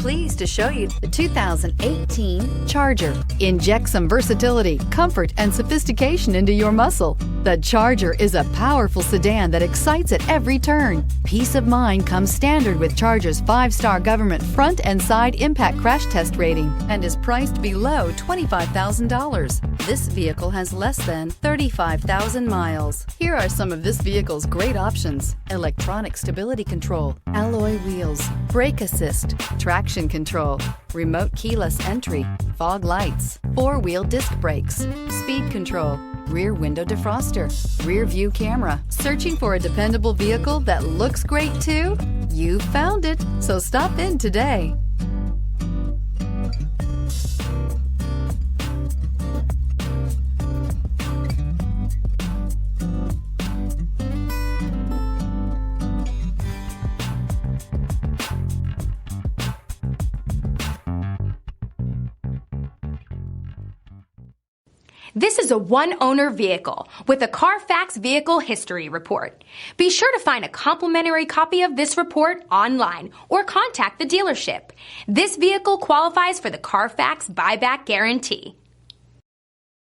pleased to show you the 2018 Charger. Inject some versatility, comfort, and sophistication into your muscle. The Charger is a powerful sedan that excites at every turn. Peace of mind comes standard with Charger's 5-star government front and side impact crash test rating and is priced below $25,000. This vehicle has less than 35,000 miles. Here are some of this vehicle's great options: electronic stability control, alloy wheels, brake assist, traction control, remote keyless entry, fog lights, 4-wheel disc brakes, speed control, rear window defroster, rear view camera. Searching for a dependable vehicle that looks great too? You found it, so stop in today. This is a one-owner vehicle with a CARFAX Vehicle History Report. Be sure to find a complimentary copy of this report online or contact the dealership. This vehicle qualifies for the CARFAX Buyback Guarantee.